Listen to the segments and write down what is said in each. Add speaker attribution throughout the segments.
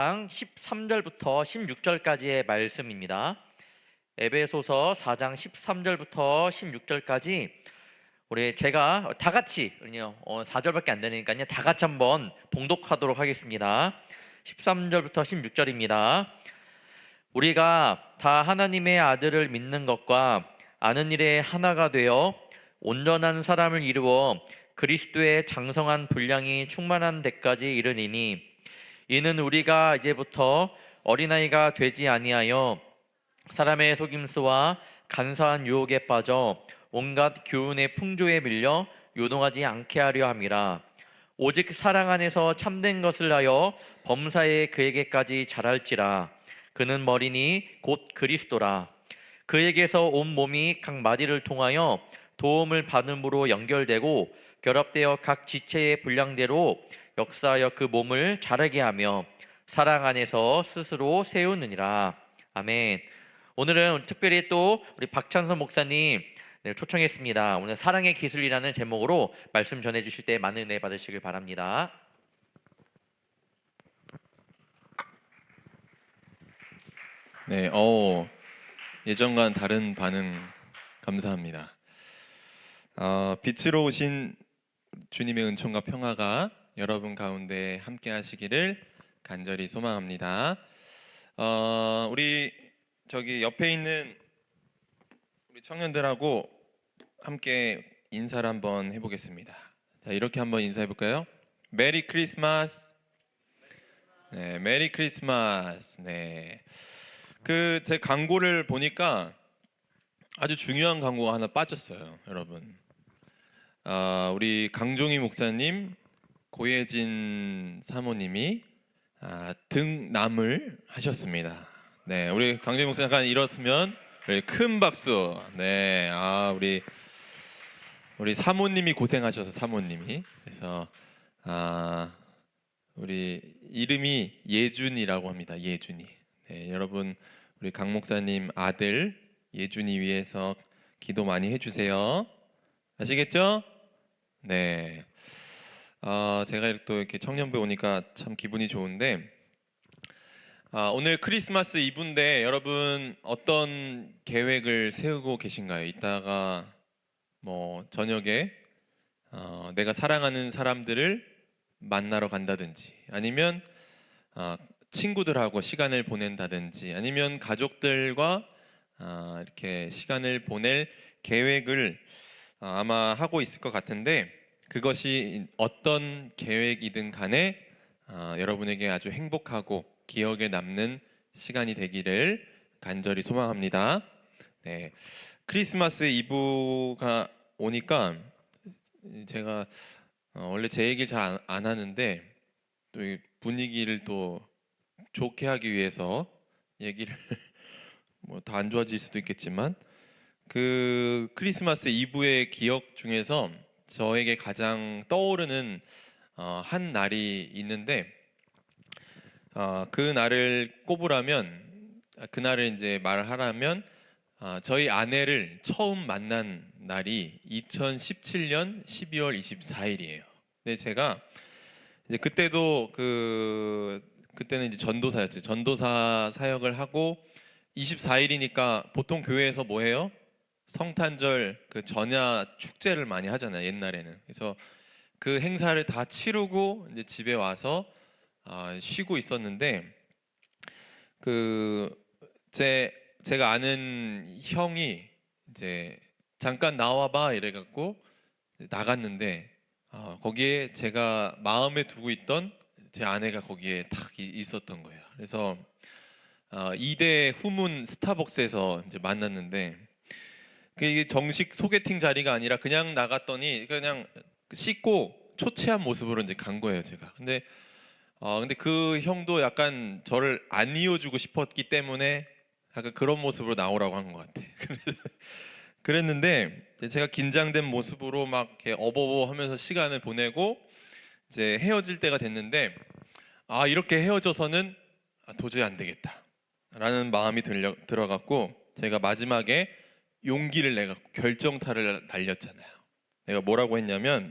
Speaker 1: 13절부터 16절까지의 말씀입니다. 에베소서 4장 13절부터 16절까지 우리 제가 다 같이 4절밖에 안 되니까요. 다 같이 한번 봉독하도록 하겠습니다. 13절부터 16절입니다. 우리가 다 하나님의 아들을 믿는 것과 아는 일에 하나가 되어 온전한 사람을 이루어 그리스도의 장성한 분량이 충만한 데까지 이르리니 이는 우리가 이제부터 어린아이가 되지 아니하여 사람의 속임수와 간사한 유혹에 빠져 온갖 교훈의 풍조에 밀려 요동하지 않게 하려 함이라. 오직 사랑 안에서 참된 것을 하여 범사에 그에게까지 자랄지라. 그는 머리니 곧 그리스도라. 그에게서 온 몸이 각 마디를 통하여 도움을 받음으로 연결되고 결합되어 각 지체의 분량대로 역사하여 그 몸을 자라게 하며 사랑 안에서 스스로 세우느니라. 아멘. 오늘은 특별히 또 우리 박찬선 목사님 초청했습니다. 오늘 사랑의 기술이라는 제목으로 말씀 전해주실 때 많은 은혜 받으시길 바랍니다.
Speaker 2: 네, 예전과는 다른 반응 감사합니다. 빛으로 오신 주님의 은총과 평화가 여러분 가운데 함께 하시기를 간절히 소망합니다. 우리 저기 옆에 있는 우리 청년들하고 함께 인사를 한번 해보겠습니다. 자, 이렇게 한번 인사해 볼까요? 메리 크리스마스. 네, 메리 크리스마스. 네. 제 광고를 보니까 아주 중요한 광고가 하나 빠졌어요, 여러분. 우리 강종희 목사님, 고예진 사모님이 등남을 하셨습니다. 네, 우리 강종희 목사님 약간 일었으면 큰 박수. 네, 우리 사모님이 고생하셔서 사모님이 그래서 우리 이름이 예준이라고 합니다. 예준이. 네, 여러분 우리 강 목사님 아들 예준이 위해서 기도 많이 해주세요. 아시겠죠? 네. 제가 또 이렇게 청년부에 오니까 참 기분이 좋은데 오늘 크리스마스 이브인데 여러분 어떤 계획을 세우고 계신가요? 이따가 뭐 저녁에 내가 사랑하는 사람들을 만나러 간다든지 아니면 친구들하고 시간을 보낸다든지 아니면 가족들과 이렇게 시간을 보낼 계획을 아마 하고 있을 것 같은데 그것이 어떤 계획이든 간에 여러분에게 아주 행복하고 기억에 남는 시간이 되기를 간절히 소망합니다. 네, 크리스마스 이브가 오니까 제가 원래 제 얘기를 잘 안 하는데 또 이 분위기를 또 좋게 하기 위해서 얘기를 뭐 다 안 좋아질 수도 있겠지만 그 크리스마스 이브의 기억 중에서 저에게 가장 떠오르는 한 날이 있는데 그 날을 꼽으라면 그날을 이제 말하라면 저희 아내를 처음 만난 날이 2017년 12월 24일이에요. 근데 제가 이제 그때도 그때는 이제 전도사였죠. 전도사 사역을 하고 24일이니까 보통 교회에서 뭐 해요? 성탄절 그 전야 축제를 많이 하잖아요. 옛날에는. 그래서 그 행사를 다 치르고 이제 집에 와서 쉬고 있었는데 그 제가 아는 형이 이제 잠깐 나와봐 이래갖고 나갔는데 거기에 제가 마음에 두고 있던 제 아내가 거기에 딱 있었던 거예요. 그래서 2대 후문 스타벅스에서 이제 만났는데 이게 정식 소개팅 자리가 아니라 그냥 나갔더니 그냥 씻고 초췌한 모습으로 이제 간 거예요, 제가. 근데 그 형도 약간 저를 안 이어주고 싶었기 때문에 약간 그런 모습으로 나오라고 한 것 같아. 그랬는데 제가 긴장된 모습으로 막 이렇게 어버버 하면서 시간을 보내고 이제 헤어질 때가 됐는데 이렇게 헤어져서는 도저히 안 되겠다라는 마음이 들어갔고 제가 마지막에 용기를 내가 결정타를 날렸잖아요. 내가 뭐라고 했냐면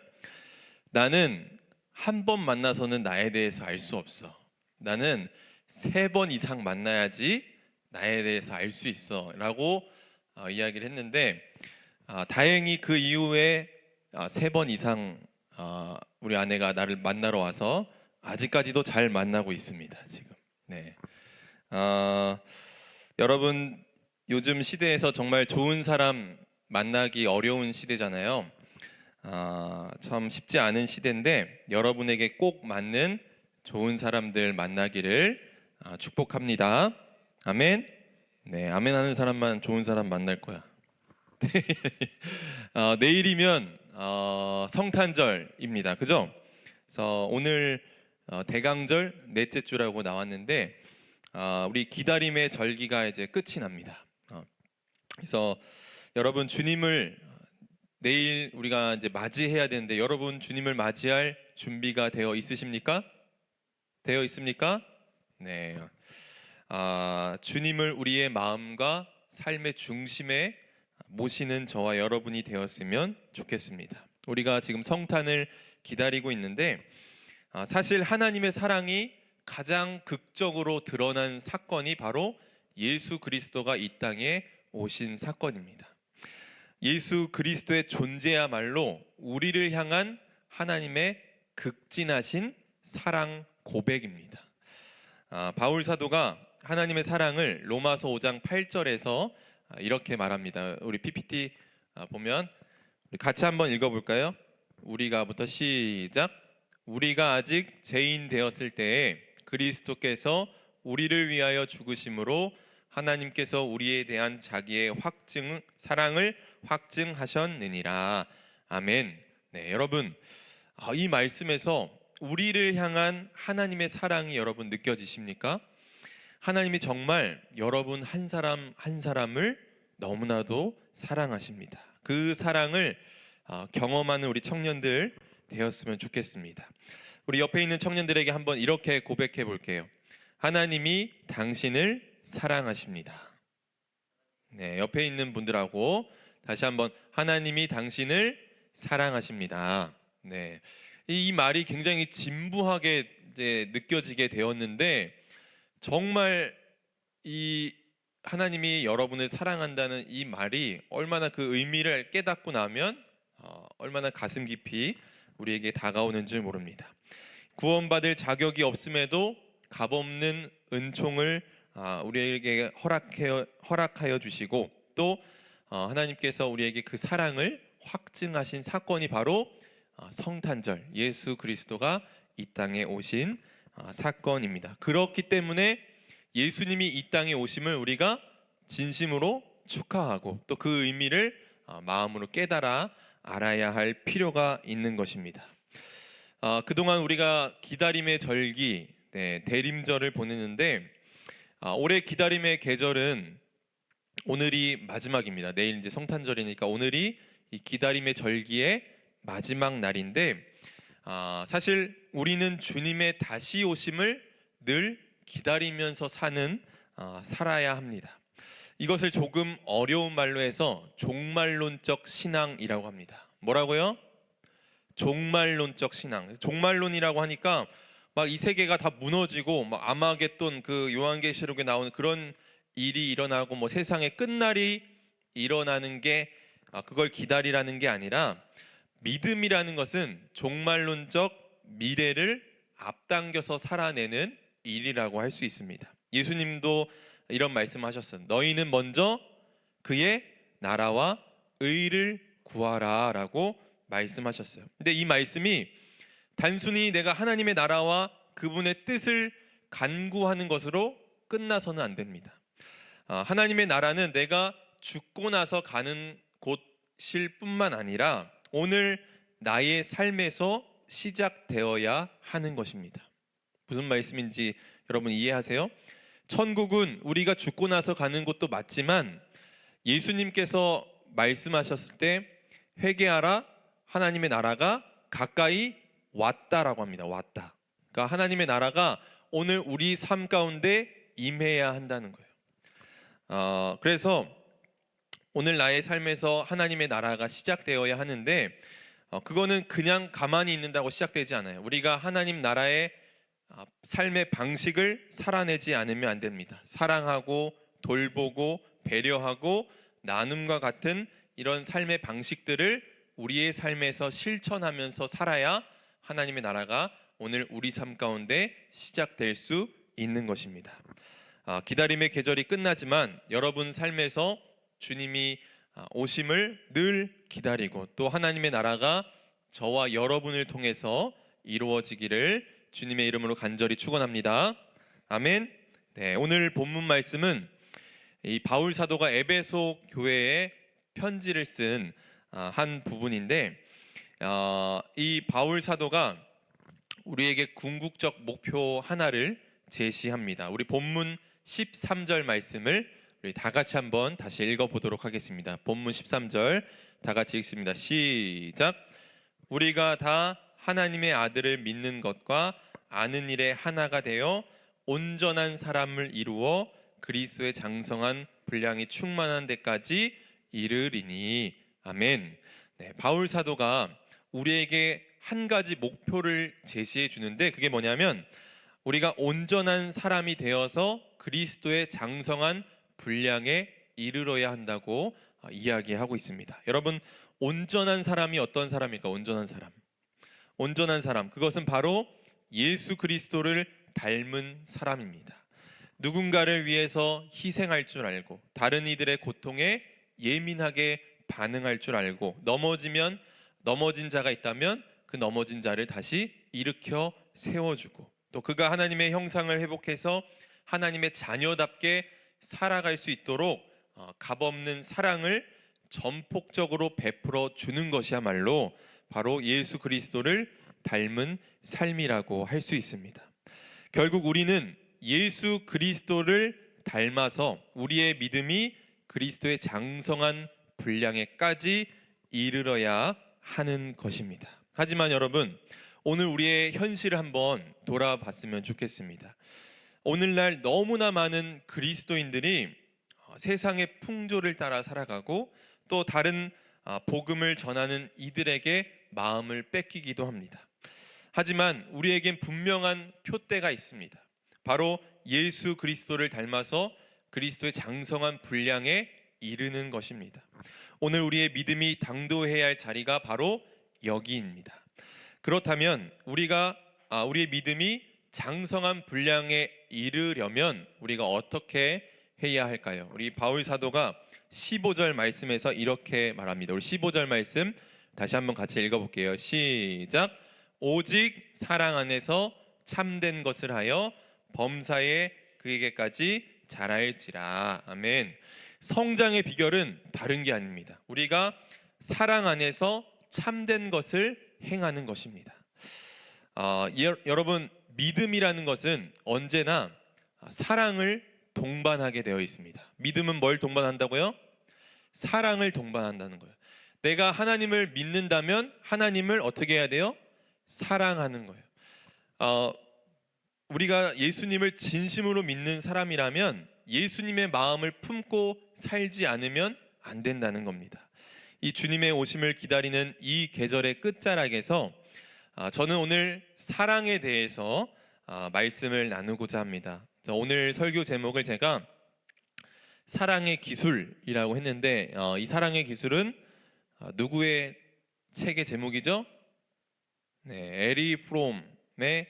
Speaker 2: 나는 한 번 만나서는 나에 대해서 알 수 없어. 나는 3번 이상 만나야지 나에 대해서 알 수 있어라고 이야기를 했는데 다행히 그 이후에 3번 이상 우리 아내가 나를 만나러 와서 아직까지도 잘 만나고 있습니다. 지금. 네. 여러분 요즘 시대에서 정말 좋은 사람 만나기 어려운 시대잖아요. 참 쉽지 않은 시대인데 여러분에게 꼭 맞는 좋은 사람들 만나기를 축복합니다. 아멘. 네, 아멘 하는 사람만 좋은 사람 만날 거야. 내일이면 성탄절입니다. 그죠? 그래서 오늘 대강절 넷째 주라고 나왔는데 우리 기다림의 절기가 이제 끝이 납니다. 그래서 여러분 주님을 내일 우리가 이제 맞이해야 되는데 여러분 주님을 맞이할 준비가 되어 있으십니까? 되어 있습니까? 네. 주님을 우리의 마음과 삶의 중심에 모시는 저와 여러분이 되었으면 좋겠습니다. 우리가 지금 성탄을 기다리고 있는데 사실 하나님의 사랑이 가장 극적으로 드러난 사건이 바로 예수 그리스도가 이 땅에 오신 사건입니다. 예수 그리스도의 존재야말로 우리를 향한 하나님의 극진하신 사랑 고백입니다. 바울 사도가 하나님의 사랑을 로마서 5장 8절에서 이렇게 말합니다. 우리 PPT 보면 우리 같이 한번 읽어볼까요? 우리가부터 시작. 우리가 아직 죄인 되었을 때에 그리스도께서 우리를 위하여 죽으심으로 하나님께서 우리에 대한 자기의 사랑을 확증하셨느니라. 아멘. 네, 여러분 이 말씀에서 우리를 향한 하나님의 사랑이 여러분 느껴지십니까? 하나님이 정말 여러분 한 사람 한 사람을 너무나도 사랑하십니다. 그 사랑을 경험하는 우리 청년들 되었으면 좋겠습니다. 우리 옆에 있는 청년들에게 한번 이렇게 고백해 볼게요. 하나님이 당신을 사랑하십니다. 네, 옆에 있는 분들하고 다시 한번 하나님이 당신을 사랑하십니다. 네, 이 말이 굉장히 진부하게 이제 느껴지게 되었는데 정말 이 하나님이 여러분을 사랑한다는 이 말이 얼마나 그 의미를 깨닫고 나면 얼마나 가슴 깊이 우리에게 다가오는 줄 모릅니다. 구원받을 자격이 없음에도 값없는 은총을 우리에게 허락하여 주시고 또 하나님께서 우리에게 그 사랑을 확증하신 사건이 바로 성탄절 예수 그리스도가 이 땅에 오신 사건입니다. 그렇기 때문에 예수님이 이 땅에 오심을 우리가 진심으로 축하하고 또 그 의미를 마음으로 깨달아 알아야 할 필요가 있는 것입니다. 그동안 우리가 기다림의 절기, 대림절을 보내는데 올해 기다림의 계절은 오늘이 마지막입니다. 내일 이제 성탄절이니까 오늘이 이 기다림의 절기의 마지막 날인데 사실 우리는 주님의 다시 오심을 늘 기다리면서 살아야 합니다. 이것을 조금 어려운 말로 해서 종말론적 신앙이라고 합니다. 뭐라고요? 종말론적 신앙. 종말론이라고 하니까 막 이 세계가 다 무너지고 막 아마겟돈 그 요한계시록에 나오는 그런 일이 일어나고 뭐 세상의 끝날이 일어나는 게 그걸 기다리라는 게 아니라 믿음이라는 것은 종말론적 미래를 앞당겨서 살아내는 일이라고 할 수 있습니다. 예수님도 이런 말씀하셨어요. 너희는 먼저 그의 나라와 의를 구하라라고 말씀하셨어요. 근데 이 말씀이 단순히 내가 하나님의 나라와 그분의 뜻을 간구하는 것으로 끝나서는 안 됩니다. 하나님의 나라는 내가 죽고 나서 가는 곳일 뿐만 아니라 오늘 나의 삶에서 시작되어야 하는 것입니다. 무슨 말씀인지 여러분 이해하세요? 천국은 우리가 죽고 나서 가는 곳도 맞지만 예수님께서 말씀하셨을 때 회개하라 하나님의 나라가 가까이 왔다라고 합니다. 왔다. 그러니까 하나님의 나라가 오늘 우리 삶 가운데 임해야 한다는 거예요. 그래서 오늘 나의 삶에서 하나님의 나라가 시작되어야 하는데 그거는 그냥 가만히 있는다고 시작되지 않아요. 우리가 하나님 나라의 삶의 방식을 살아내지 않으면 안 됩니다. 사랑하고 돌보고 배려하고 나눔과 같은 이런 삶의 방식들을 우리의 삶에서 실천하면서 살아야 하나님의 나라가 오늘 우리 삶 가운데 시작될 수 있는 것입니다. 기다림의 계절이 끝나지만 여러분 삶에서 주님이 오심을 늘 기다리고 또 하나님의 나라가 저와 여러분을 통해서 이루어지기를 주님의 이름으로 간절히 축원합니다. 아멘. 네, 오늘 본문 말씀은 이 바울 사도가 에베소 교회에 편지를 쓴 한 부분인데 이 바울 사도가 우리에게 궁극적 목표 하나를 제시합니다. 우리 본문 13절 말씀을 우리 다 같이 한번 다시 읽어보도록 하겠습니다. 본문 13절 다 같이 읽습니다. 시작. 우리가 다 하나님의 아들을 믿는 것과 아는 일에 하나가 되어 온전한 사람을 이루어 그리스도의 장성한 분량이 충만한 데까지 이르리니. 아멘. 네, 바울 사도가 우리에게 한 가지 목표를 제시해 주는데 그게 뭐냐면 우리가 온전한 사람이 되어서 그리스도의 장성한 분량에 이르러야 한다고 이야기하고 있습니다. 여러분, 온전한 사람이 어떤 사람일까? 온전한 사람. 온전한 사람, 그것은 바로 예수 그리스도를 닮은 사람입니다. 누군가를 위해서 희생할 줄 알고 다른 이들의 고통에 예민하게 반응할 줄 알고 넘어지면 넘어진 자가 있다면 그 넘어진 자를 다시 일으켜 세워주고 또 그가 하나님의 형상을 회복해서 하나님의 자녀답게 살아갈 수 있도록 값없는 사랑을 전폭적으로 베풀어 주는 것이야말로 바로 예수 그리스도를 닮은 삶이라고 할 수 있습니다. 결국 우리는 예수 그리스도를 닮아서 우리의 믿음이 그리스도의 장성한 분량에까지 이르러야 하는 것입니다. 하지만 여러분, 오늘 우리의 현실을 한번 돌아봤으면 좋겠습니다. 오늘날 너무나 많은 그리스도인들이 세상의 풍조를 따라 살아가고 또 다른 복음을 전하는 이들에게 마음을 뺏기기도 합니다. 하지만 우리에겐 분명한 표대가 있습니다. 바로 예수 그리스도를 닮아서 그리스도의 장성한 분량에 이르는 것입니다. 오늘 우리의 믿음이 당도해야 할 자리가 바로 여기입니다. 그렇다면 우리의 믿음이 장성한 분량에 이르려면 우리가 어떻게 해야 할까요? 우리 바울 사도가 15절 말씀에서 이렇게 말합니다. 우리 15절 말씀 다시 한번 같이 읽어볼게요. 시작. 오직 사랑 안에서 참된 것을 하여 범사에 그에게까지 자랄지라. 아멘. 성장의 비결은 다른 게 아닙니다. 우리가 사랑 안에서 참된 것을 행하는 것입니다. 여러분, 믿음이라는 것은 언제나 사랑을 동반하게 되어 있습니다. 믿음은 뭘 동반한다고요? 사랑을 동반한다는 거예요. 내가 하나님을 믿는다면 하나님을 어떻게 해야 돼요? 사랑하는 거예요. 우리가 예수님을 진심으로 믿는 사람이라면 예수님의 마음을 품고 살지 않으면 안 된다는 겁니다. 이 주님의 오심을 기다리는 이 계절의 끝자락에서 저는 오늘 사랑에 대해서 말씀을 나누고자 합니다. 오늘 설교 제목을 제가 사랑의 기술이라고 했는데 이 사랑의 기술은 누구의 책의 제목이죠? 네, 에리 프롬의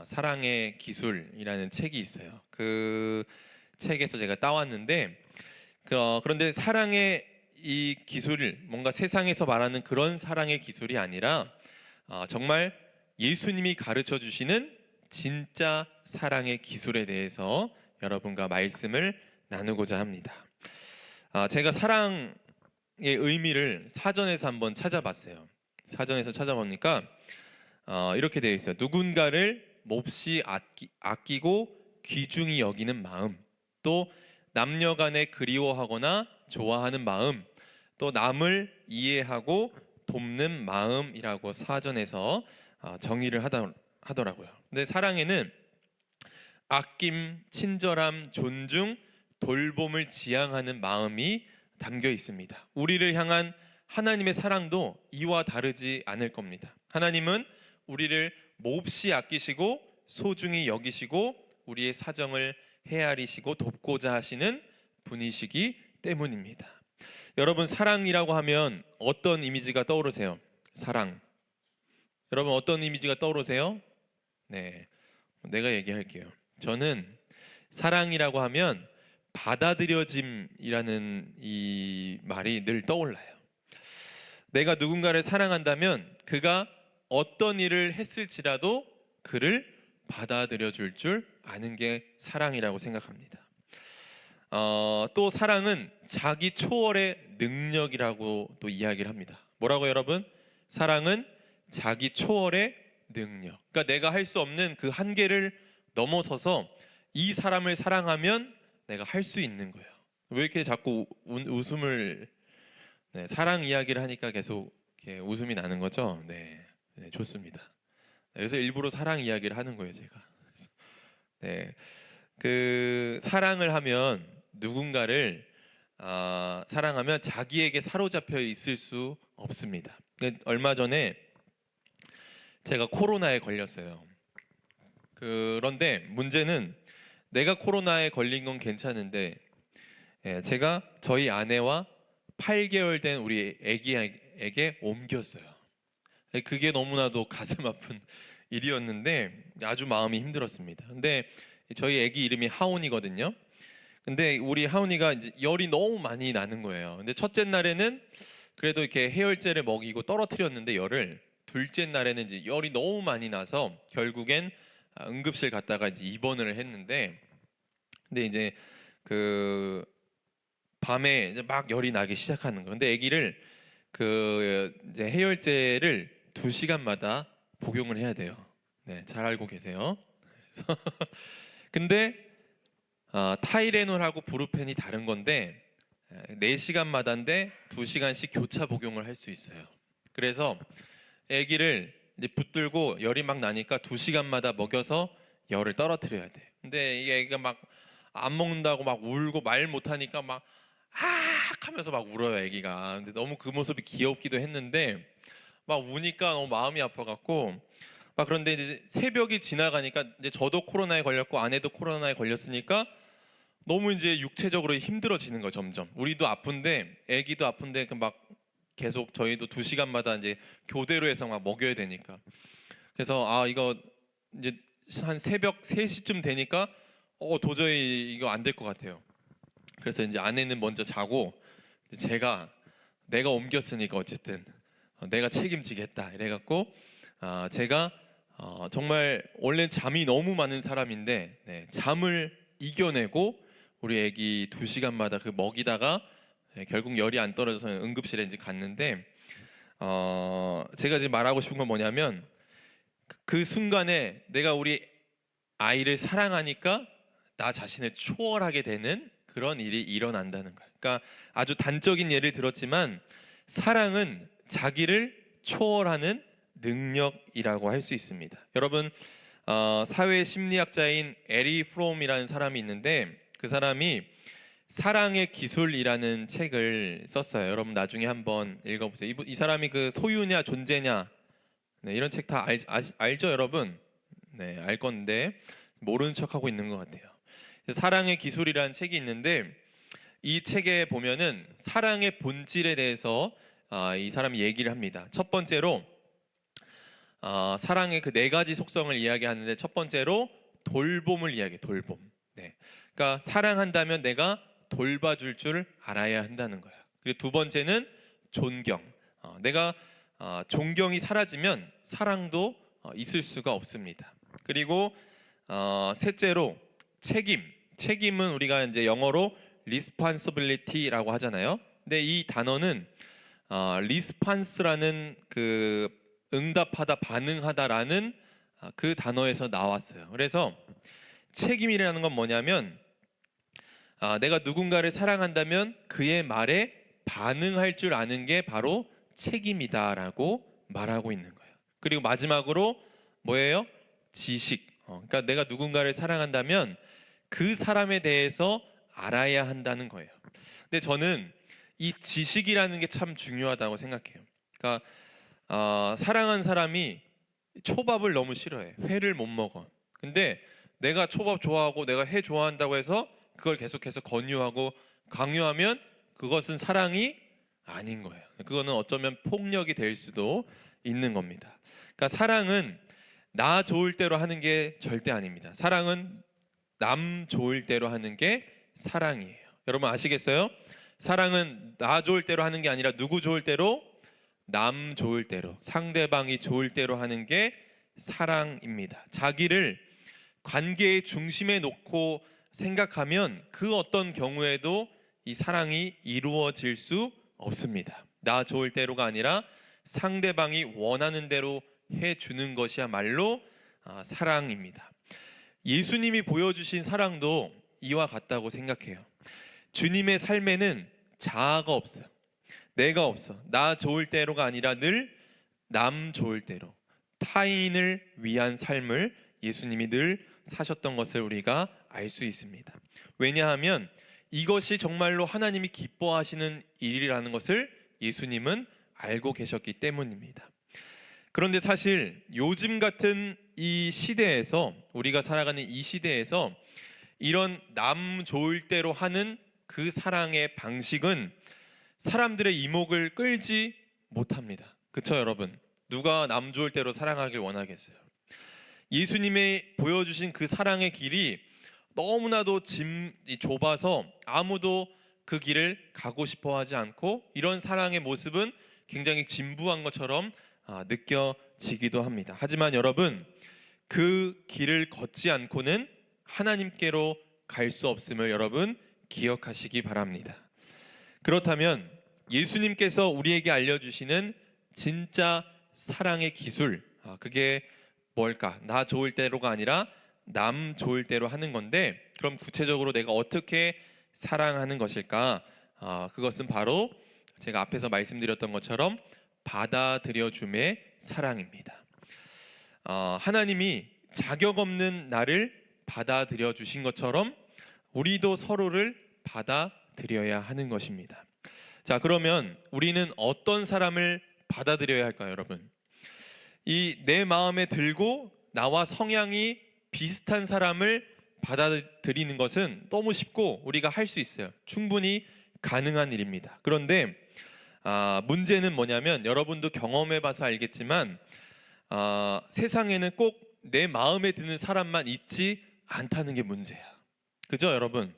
Speaker 2: 사랑의 기술이라는 책이 있어요. 그 책에서 제가 따왔는데 그런데 사랑의 이 기술을 뭔가 세상에서 말하는 그런 사랑의 기술이 아니라 정말 예수님이 가르쳐 주시는 진짜 사랑의 기술에 대해서 여러분과 말씀을 나누고자 합니다. 제가 사랑의 의미를 사전에서 한번 찾아봤어요. 사전에서 찾아보니까 이렇게 되어 있어요. 누군가를 몹시 아끼고 귀중히 여기는 마음, 또 남녀간에 그리워하거나 좋아하는 마음, 또 남을 이해하고 돕는 마음이라고 사전에서 정의를 하더라고요. 근데 사랑에는 아낌, 친절함, 존중, 돌봄을 지향하는 마음이 담겨 있습니다. 우리를 향한 하나님의 사랑도 이와 다르지 않을 겁니다. 하나님은 우리를 몹시 아끼시고 소중히 여기시고 우리의 사정을 헤아리시고 돕고자 하시는 분이시기 때문입니다. 여러분, 사랑이라고 하면 어떤 이미지가 떠오르세요? 사랑. 여러분, 어떤 이미지가 떠오르세요? 네, 내가 얘기할게요. 저는 사랑이라고 하면 받아들여짐이라는 이 말이 늘 떠올라요. 내가 누군가를 사랑한다면 그가 어떤 일을 했을지라도 그를 받아들여 줄 아는 게 사랑이라고 생각합니다. 또 사랑은 자기 초월의 능력이라고 또 이야기를 합니다. 뭐라고 여러분? 사랑은 자기 초월의 능력. 그러니까 내가 할 수 없는 그 한계를 넘어서서 이 사람을 사랑하면 내가 할 수 있는 거예요. 왜 이렇게 자꾸 웃음을 사랑 이야기를 하니까 계속 이렇게 웃음이 나는 거죠? 네, 좋습니다. 그래서 일부러 사랑 이야기를 하는 거예요, 제가. 네, 그 사랑을 하면 누군가를 사랑하면 자기에게 사로잡혀 있을 수 없습니다. 얼마 전에 제가 코로나에 걸렸어요. 그런데 문제는 내가 코로나에 걸린 건 괜찮은데 제가 저희 아내와 8개월 된 우리 아기에게 옮겼어요. 그게 너무나도 가슴 아픈 일이었는데 아주 마음이 힘들었습니다. 근데 저희 아기 이름이 하온이거든요. 근데 우리 하온이가 이제 열이 너무 많이 나는 거예요. 근데 첫째 날에는 그래도 이렇게 해열제를 먹이고 떨어뜨렸는데 열을, 둘째 날에는 이제 열이 너무 많이 나서 결국엔 응급실 갔다가 이제 입원을 했는데, 근데 이제 그 밤에 이제 막 열이 나기 시작하는 거예요. 근데 아기를 그 이제 해열제를 2시간마다 복용을 해야 돼요. 네, 잘 알고 계세요. 그래서 근데 타이레놀하고 브루펜이 다른 건데 4시간마다인데 2시간씩 교차 복용을 할 수 있어요. 그래서 아기를 이제 붙들고 열이 막 나니까 2시간마다 먹여서 열을 떨어뜨려야 돼. 근데 이 아기가 막 안 먹는다고 막 울고 말 못하니까 막 하면서 막 울어요, 아기가. 근데 너무 그 모습이 귀엽기도 했는데 막 우니까 너무 마음이 아파갖고 막, 그런데 이제 새벽이 지나가니까 이제 저도 코로나에 걸렸고 아내도 코로나에 걸렸으니까 너무 이제 육체적으로 힘들어지는 거, 점점. 우리도 아픈데 아기도 아픈데 그 막 계속 저희도 2시간마다 이제 교대로 해서 막 먹여야 되니까. 그래서 이거 이제 한 새벽 3시쯤 되니까 도저히 이거 안 될 것 같아요. 그래서 이제 아내는 먼저 자고 내가 옮겼으니까 어쨌든 내가 책임지겠다 이래갖고 제가 정말 원래 잠이 너무 많은 사람인데 잠을 이겨내고 우리 아기 2시간마다 그 먹이다가 결국 열이 안 떨어져서 응급실에 이제 갔는데 제가 지금 말하고 싶은 건 뭐냐면 그 순간에 내가 우리 아이를 사랑하니까 나 자신을 초월하게 되는 그런 일이 일어난다는 거예요. 그러니까 아주 단적인 예를 들었지만 사랑은 자기를 초월하는 능력이라고 할 수 있습니다. 여러분, 사회 심리학자인 에리 프롬이라는 사람이 있는데 그 사람이 사랑의 기술이라는 책을 썼어요. 여러분 나중에 한번 읽어보세요. 이 사람이 그 소유냐 존재냐 이런 책 다 알죠, 여러분? 네, 알 건데 모르는 척하고 있는 것 같아요. 사랑의 기술이라는 책이 있는데 이 책에 보면은 사랑의 본질에 대해서 이 사람이 얘기를 합니다. 첫 번째로 사랑의 그 4가지 속성을 이야기하는데 첫 번째로 돌봄을 이야기해. 돌봄. 네. 그러니까 사랑한다면 내가 돌봐줄 줄 알아야 한다는 거야. 그리고 두 번째는 존경. 내가 존경이 사라지면 사랑도 있을 수가 없습니다. 그리고 셋째로 책임. 책임은 우리가 이제 영어로 responsibility라고 하잖아요. 근데 이 단어는 response라는 그 응답하다, 반응하다라는 그 단어에서 나왔어요. 그래서 책임이라는 건 뭐냐면 내가 누군가를 사랑한다면 그의 말에 반응할 줄 아는 게 바로 책임이다라고 말하고 있는 거예요. 그리고 마지막으로 뭐예요? 지식. 그러니까 내가 누군가를 사랑한다면 그 사람에 대해서 알아야 한다는 거예요. 근데 저는 이 지식이라는 게 참 중요하다고 생각해요. 그러니까 사랑한 사람이 초밥을 너무 싫어해. 회를 못 먹어. 근데 내가 초밥 좋아하고 내가 해 좋아한다고 해서 그걸 계속해서 권유하고 강요하면 그것은 사랑이 아닌 거예요. 그거는 어쩌면 폭력이 될 수도 있는 겁니다. 그러니까 사랑은 나 좋을 대로 하는 게 절대 아닙니다. 사랑은 남 좋을 대로 하는 게 사랑이에요. 여러분 아시겠어요? 사랑은 나 좋을 대로 하는 게 아니라 누구 좋을 대로? 남 좋을 대로, 상대방이 좋을 대로 하는 게 사랑입니다. 자기를 관계의 중심에 놓고 생각하면 그 어떤 경우에도 이 사랑이 이루어질 수 없습니다. 나 좋을 대로가 아니라 상대방이 원하는 대로 해주는 것이야말로 사랑입니다. 예수님이 보여주신 사랑도 이와 같다고 생각해요. 주님의 삶에는 자아가 없어요. 내가 없어. 나 좋을 대로가 아니라 늘 남 좋을 대로, 타인을 위한 삶을 예수님이 늘 사셨던 것을 우리가 알 수 있습니다. 왜냐하면 이것이 정말로 하나님이 기뻐하시는 일이라는 것을 예수님은 알고 계셨기 때문입니다. 그런데 사실 요즘 같은 이 시대에서, 우리가 살아가는 이 시대에서 이런 남 좋을 대로 하는 그 사랑의 방식은 사람들의 이목을 끌지 못합니다. 그렇죠, 여러분? 누가 남 좋을 대로 사랑하길 원하겠어요? 예수님이 보여주신 그 사랑의 길이 너무나도 좁아서 아무도 그 길을 가고 싶어 하지 않고, 이런 사랑의 모습은 굉장히 진부한 것처럼 느껴지기도 합니다. 하지만 여러분, 그 길을 걷지 않고는 하나님께로 갈 수 없음을 여러분 기억하시기 바랍니다. 그렇다면 예수님께서 우리에게 알려주시는 진짜 사랑의 기술, 그게 뭘까? 나 좋을 대로가 아니라 남 좋을 대로 하는 건데, 그럼 구체적으로 내가 어떻게 사랑하는 것일까? 그것은 바로 제가 앞에서 말씀드렸던 것처럼 받아들여줌의 사랑입니다. 하나님이 자격 없는 나를 받아들여 주신 것처럼 우리도 서로를 받아들여야 하는 것입니다. 자, 그러면 우리는 어떤 사람을 받아들여야 할까요, 여러분? 이 내 마음에 들고 나와 성향이 비슷한 사람을 받아들이는 것은 너무 쉽고 우리가 할 수 있어요. 충분히 가능한 일입니다. 그런데 문제는 뭐냐면, 여러분도 경험해봐서 알겠지만 세상에는 꼭 내 마음에 드는 사람만 있지 않다는 게 문제야. 그죠, 여러분?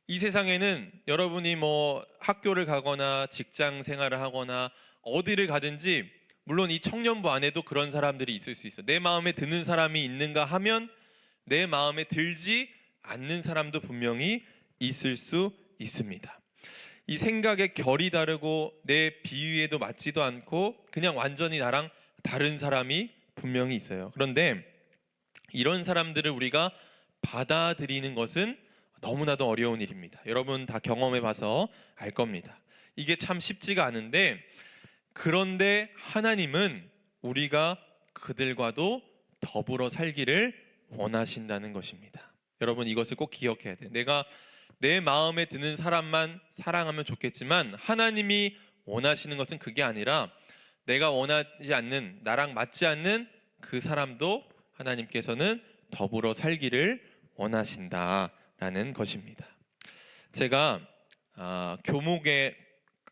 Speaker 2: 이 세상에는 여러분이 뭐 학교를 가거나 직장 생활을 하거나 어디를 가든지, 물론 이 청년부 안에도 그런 사람들이 있을 수 있어. 내 마음에 드는 사람이 있는가 하면 내 마음에 들지 않는 사람도 분명히 있을 수 있습니다. 이 생각의 결이 다르고 내 비위에도 맞지도 않고 그냥 완전히 나랑 다른 사람이 분명히 있어요. 그런데 이런 사람들을 우리가 받아들이는 것은 너무나도 어려운 일입니다. 여러분 다 경험해 봐서 알 겁니다. 이게 참 쉽지가 않은데, 그런데 하나님은 우리가 그들과도 더불어 살기를 원하신다는 것입니다. 여러분 이것을 꼭 기억해야 돼요. 내가 내 마음에 드는 사람만 사랑하면 좋겠지만, 하나님이 원하시는 것은 그게 아니라 내가 원하지 않는, 나랑 맞지 않는 그 사람도 하나님께서는 더불어 살기를 원하신다라는 것입니다. 제가 교목에,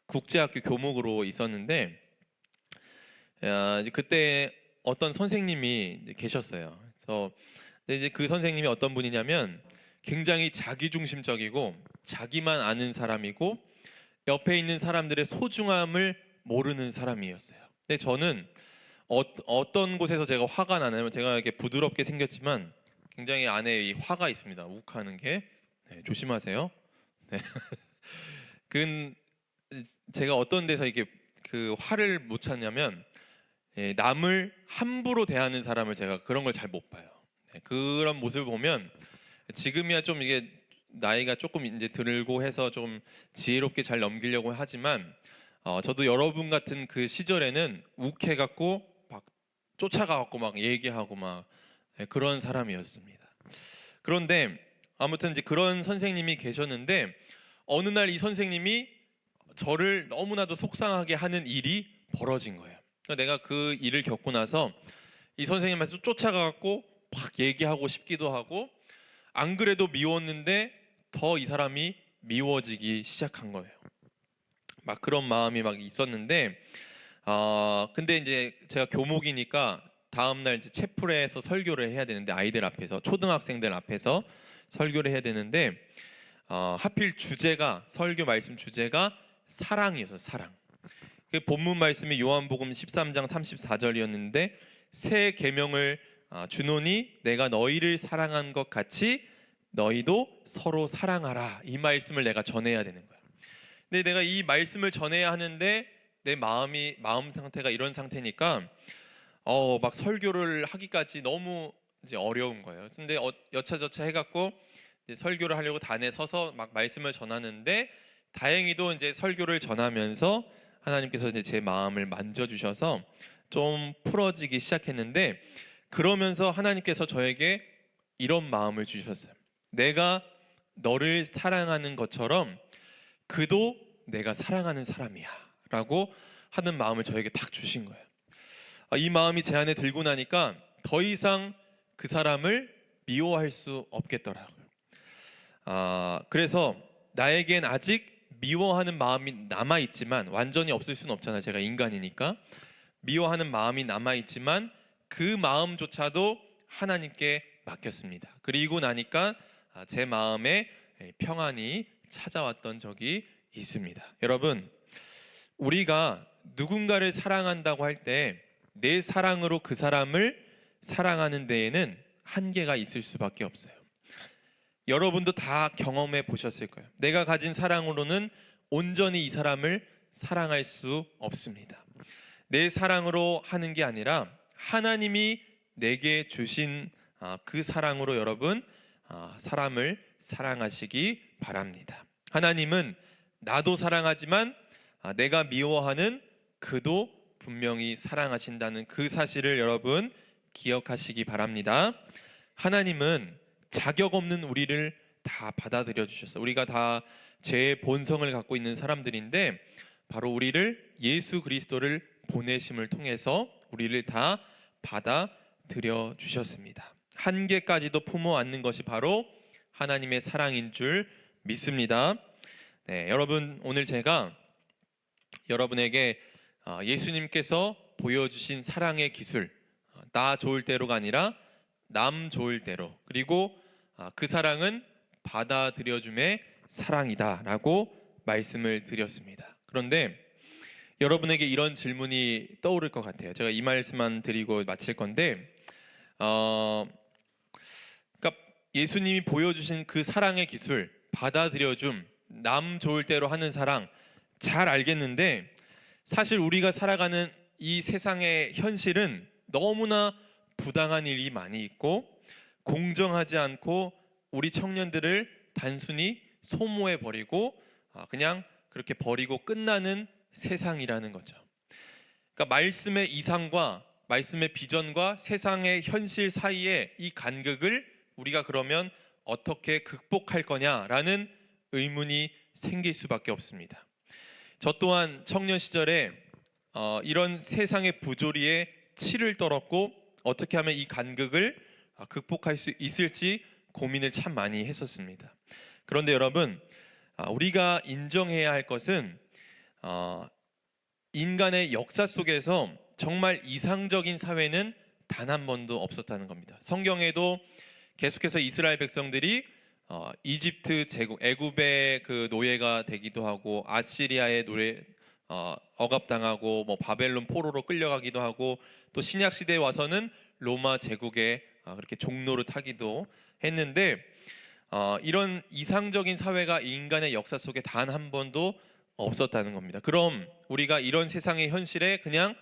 Speaker 2: 국제학교 교목으로 있었는데 이제 그때 어떤 선생님이 이제 계셨어요. 그래서 이제 그 선생님이 어떤 분이냐면 굉장히 자기중심적이고 자기만 아는 사람이고 옆에 있는 사람들의 소중함을 모르는 사람이었어요. 근데 저는 어떤 곳에서 제가 화가 나냐면, 제가 이렇게 부드럽게 생겼지만 굉장히 안에 이 화가 있습니다. 욱하는 게. 네, 조심하세요. 네. 그 제가 어떤 데서 이렇게 그 화를 못 찾냐면, 남을 함부로 대하는 사람을 제가 그런 걸 잘 못 봐요. 네, 그런 모습을 보면 지금이야 좀 이게 나이가 조금 이제 들고 해서 좀 지혜롭게 잘 넘기려고 하지만, 저도 여러분 같은 그 시절에는 욱해갖고 막 쫓아가갖고 막 얘기하고 막 그런 사람이었습니다. 그런데 아무튼 이제 그런 선생님이 계셨는데, 어느 날 이 선생님이 저를 너무나도 속상하게 하는 일이 벌어진 거예요. 그러니까 내가 그 일을 겪고 나서 이 선생님한테 쫓아가갖고 막 얘기하고 싶기도 하고, 안 그래도 미웠는데 더 이 사람이 미워지기 시작한 거예요. 막 그런 마음이 막 있었는데, 근데 이제 제가 교목이니까 다음날 이제 채플에서 설교를 해야 되는데, 아이들 앞에서, 초등학생들 앞에서 설교를 해야 되는데, 하필 주제가, 설교 말씀 주제가 사랑이어서 사랑. 그 본문 말씀이 요한복음 13장 34절이었는데, 새 계명을 주노니 내가 너희를 사랑한 것 같이 너희도 서로 사랑하라. 이 말씀을 내가 전해야 되는 거야. 근데 내가 이 말씀을 전해야 하는데 내 마음 상태가 이런 상태니까 막 설교를 하기까지 너무 이제 어려운 거예요. 근데 여차저차 해갖고 이제 설교를 하려고 단에 서서 막 말씀을 전하는데, 다행히도 이제 설교를 전하면서 하나님께서 이제 제 마음을 만져주셔서 좀 풀어지기 시작했는데, 그러면서 하나님께서 저에게 이런 마음을 주셨어요. 내가 너를 사랑하는 것처럼 그도 내가 사랑하는 사람이야 라고 하는 마음을 저에게 딱 주신 거예요. 이 마음이 제 안에 들고 나니까 더 이상 그 사람을 미워할 수 없겠더라고요. 그래서 나에겐 아직 미워하는 마음이 남아있지만, 완전히 없을 수는 없잖아요. 제가 인간이니까. 미워하는 마음이 남아있지만 그 마음조차도 하나님께 맡겼습니다. 그리고 나니까 제 마음에 평안이 찾아왔던 적이 있습니다. 여러분, 우리가 누군가를 사랑한다고 할 때 내 사랑으로 그 사람을 사랑하는 데에는 한계가 있을 수밖에 없어요. 여러분도 다 경험해 보셨을 거예요. 내가 가진 사랑으로는 온전히 이 사람을 사랑할 수 없습니다. 내 사랑으로 하는 게 아니라 하나님이 내게 주신 그 사랑으로 여러분 사람을 사랑하시기 바랍니다. 하나님은 나도 사랑하지만 내가 미워하는 그도 분명히 사랑하신다는 그 사실을 여러분 기억하시기 바랍니다. 하나님은 자격 없는 우리를 다 받아들여 주셨어요. 우리가 다 죄의 본성을 갖고 있는 사람들인데, 바로 우리를, 예수 그리스도를 보내심을 통해서 우리를 다 받아들여 주셨습니다. 한계까지도 품어 안는 것이 바로 하나님의 사랑인 줄 믿습니다. 네, 여러분, 오늘 제가 여러분에게 예수님께서 보여주신 사랑의 기술, 나 좋을 대로가 아니라 남 좋을 대로, 그리고 그 사랑은 받아들여줌의 사랑이다라고 말씀을 드렸습니다. 그런데 여러분에게 이런 질문이 떠오를 것 같아요. 제가 이 말씀만 드리고 마칠 건데, 그러니까 예수님이 보여주신 그 사랑의 기술, 받아들여줌, 남 좋을 대로 하는 사랑, 잘 알겠는데, 사실 우리가 살아가는 이 세상의 현실은 너무나 부당한 일이 많이 있고, 공정하지 않고, 우리 청년들을 단순히 소모해 버리고 그냥 그렇게 버리고 끝나는 세상이라는 거죠. 그러니까 말씀의 이상과 말씀의 비전과 세상의 현실 사이에 이 간극을 우리가 그러면 어떻게 극복할 거냐라는 의문이 생길 수밖에 없습니다. 저 또한 청년 시절에 이런 세상의 부조리에 치를 떨었고, 어떻게 하면 이 간극을 극복할 수 있을지 고민을 참 많이 했었습니다. 그런데 여러분, 우리가 인정해야 할 것은 인간의 역사 속에서 정말 이상적인 사회는 단 한 번도 없었다는 겁니다. 성경에도 계속해서 이스라엘 백성들이 이집트 제국, 애굽의 그 노예가 되기도 하고, 아시리아의 억압당하고, 뭐 바벨론 포로로 끌려가기도 하고, 또 신약 시대에 와서는 로마 제국의 그렇게 종로를 타기도 했는데, 이런 이상적인 사회가 인간의 역사 속에 단 한 번도 없었다는 겁니다. 그럼 우리가 이런 세상의 현실에 그냥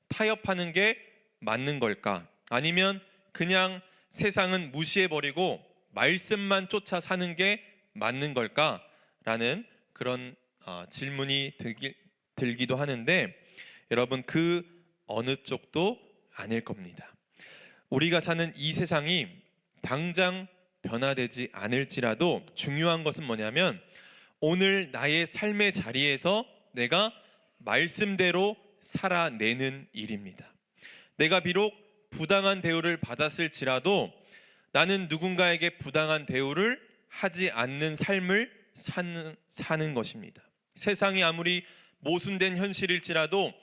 Speaker 2: 타협하는 게 맞는 걸까? 아니면 그냥 세상은 무시해버리고 말씀만 쫓아 사는 게 맞는 걸까? 라는 그런 질문이 들기도 하는데, 여러분, 그 어느 쪽도 아닐 겁니다. 우리가 사는 이 세상이 당장 변화되지 않을지라도 중요한 것은 뭐냐면, 오늘 나의 삶의 자리에서 내가 말씀대로 살아내는 일입니다. 내가 비록 부당한 대우를 받았을지라도 나는 누군가에게 부당한 대우를 하지 않는 삶을 사는 것입니다. 세상이 아무리 모순된 현실일지라도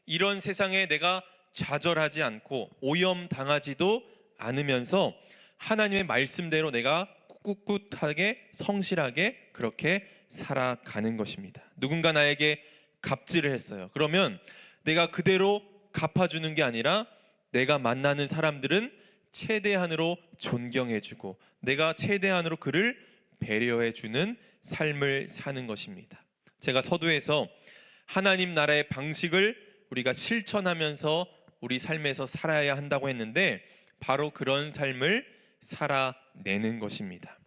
Speaker 2: 이런 세상에 내가 좌절하지 않고 오염당하지도 않으면서 하나님의 말씀대로 내가 꿋꿋하게 성실하게 그렇게 살아가는 것입니다. 누군가 나에게 갑질을 했어요. 그러면 내가 그대로 갚아주는 게 아니라 내가 만나는 사람들은 최대한으로 존경해주고 내가 최대한으로 그를 배려해주는 삶을 사는 것입니다. 제가 서두에서 하나님 나라의 방식을 우리가 실천하면서 우리 삶에서 살아야 한다고 했는데 바로 그런 삶을 살아내는 것입니다.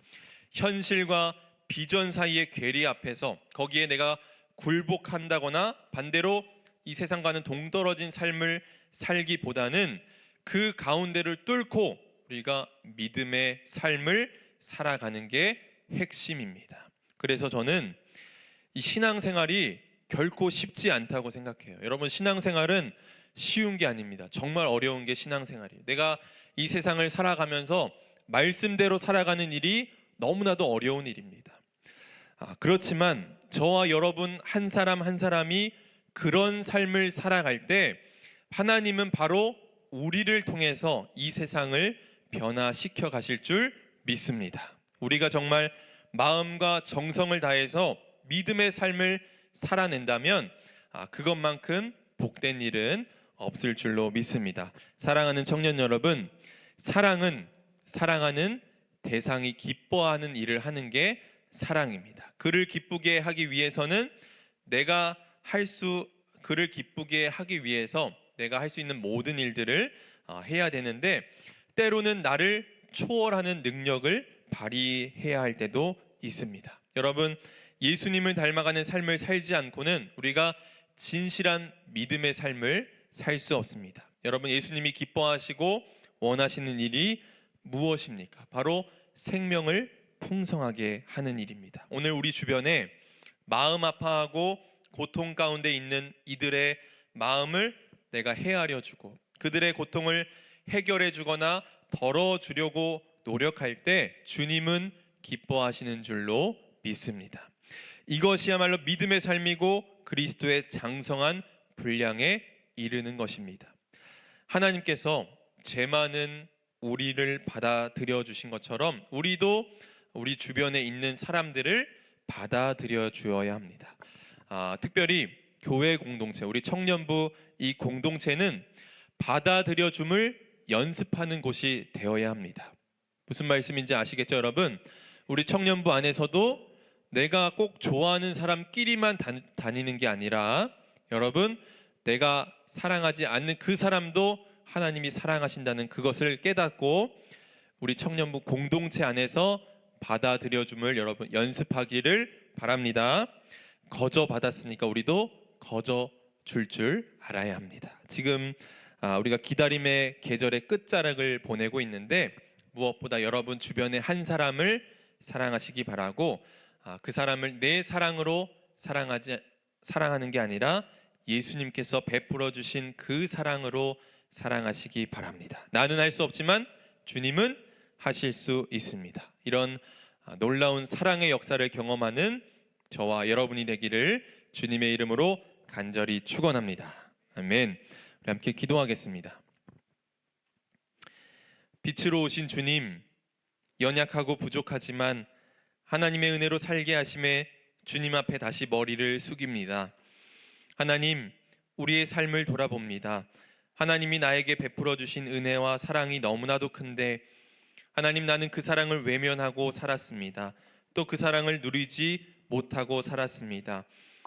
Speaker 2: 현실과 비전 사이의 괴리 앞에서 거기에 내가 굴복한다거나 반대로 이 세상과는 동떨어진 삶을 살기보다는 그 가운데를 뚫고 우리가 믿음의 삶을 살아가는 게 핵심입니다. 그래서 저는 이 신앙생활이 결코 쉽지 않다고 생각해요. 여러분, 신앙생활은 쉬운 게 아닙니다. 정말 어려운 게 신앙생활이에요. 내가 이 세상을 살아가면서 말씀대로 살아가는 일이 너무나도 어려운 일입니다. 그렇지만 저와 여러분 한 사람 한 사람이 그런 삶을 살아갈 때 하나님은 바로 우리를 통해서 이 세상을 변화시켜 가실 줄 믿습니다. 우리가 정말 마음과 정성을 다해서 믿음의 삶을 살아낸다면 그것만큼 복된 일은 없을 줄로 믿습니다. 사랑하는 청년 여러분, 사랑은 사랑하는 대상이 기뻐하는 일을 하는 게 사랑입니다. 그를 기쁘게 하기 위해서는 그를 기쁘게 하기 위해서 내가 할 수 있는 모든 일들을 해야 되는데 때로는 나를 초월하는 능력을 발휘해야 할 때도 있습니다. 여러분, 예수님을 닮아가는 삶을 살지 않고는 우리가 진실한 믿음의 삶을 살 수 없습니다. 여러분, 예수님이 기뻐하시고 원하시는 일이 무엇입니까? 바로 생명을 풍성하게 하는 일입니다. 오늘 우리 주변에 마음 아파하고 고통 가운데 있는 이들의 마음을 내가 헤아려 주고 그들의 고통을 해결해 주거나 덜어주려고 노력할 때 주님은 기뻐하시는 줄로 믿습니다. 이것이야말로 믿음의 삶이고 그리스도의 장성한 분량에 이르는 것입니다. 하나님께서 죄 많은 우리를 받아들여 주신 것처럼 우리도 우리 주변에 있는 사람들을 받아들여 주어야 합니다. 특별히 교회 공동체, 우리 청년부 이 공동체는 받아들여 줌을 연습하는 곳이 되어야 합니다. 무슨 말씀인지 아시겠죠, 여러분? 우리 청년부 안에서도 내가 꼭 좋아하는 사람끼리만 다니는 게 아니라 여러분, 내가 사랑하지 않는 그 사람도 하나님이 사랑하신다는 그것을 깨닫고 우리 청년부 공동체 안에서 받아들여 줌을 여러분 연습하기를 바랍니다. 거저 받았으니까 우리도 거저 줄 알아야 합니다. 지금 우리가 기다림의 계절의 끝자락을 보내고 있는데 무엇보다 여러분 주변의 한 사람을 사랑하시기 바라고 그 사람을 내 사랑으로 사랑하는 게 아니라 예수님께서 베풀어 주신 그 사랑으로 사랑하시기 바랍니다. 나는 할 수 없지만 주님은 하실 수 있습니다. 이런 놀라운 사랑의 역사를 경험하는 저와 여러분이 되기를 주님의 이름으로 간절히 축원합니다. 아멘. 우리 함께 기도하겠습니다. 빛으로 오신 주님, 연약하고 부족하지만 하나님의 은혜로 살게 하심에 주님 앞에 다시 머리를 숙입니다. 하나님, 우리의 삶을 돌아봅니다. 하나님이 나에게 베풀어 주신 은혜와 사랑이 너무나도 큰데 하나님, 나는 그 사랑을 외면하고 살았습니다. 또 그 사랑을 누리지 못하고 살았습니다.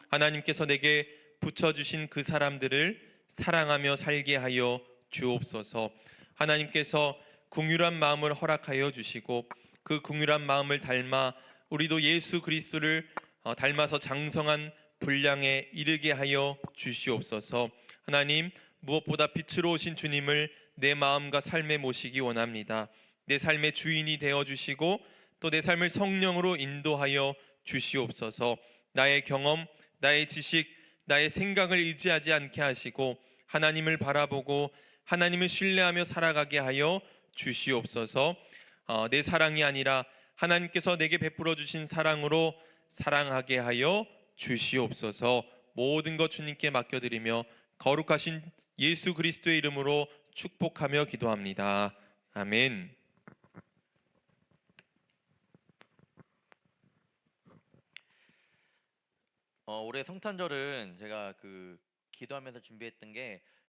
Speaker 2: 하나님께서 내게 붙여주신 그 사람들을 사랑하며 살게 하여 주옵소서. 하나님께서 긍휼한 마음을 허락하여 주시고 그 긍휼한 마음을 닮아 우리도 예수 그리스도를 닮아서 장성한 분량에 이르게 하여 주시옵소서. 하나님, 무엇보다 빛으로 오신 주님을 내 마음과 삶에 모시기 원합니다. 내 삶의 주인이 되어주시고 또 내 삶을 성령으로 인도하여 주시옵소서. 나의 경험, 나의 지식, 나의 생각을 의지하지 않게 하시고 하나님을 바라보고 하나님을 신뢰하며 살아가게 하여 주시옵소서. 내 사랑이 아니라 하나님께서 내게 베풀어 주신 사랑으로 사랑하게 하여 주시옵소서. 모든 것 주님께 맡겨드리며 거룩하신 예수 그리스도의 이름으로 축복하며 기도합니다. 아멘.
Speaker 1: 올해 성탄절은 제가 그 기도하면서 준비했던 게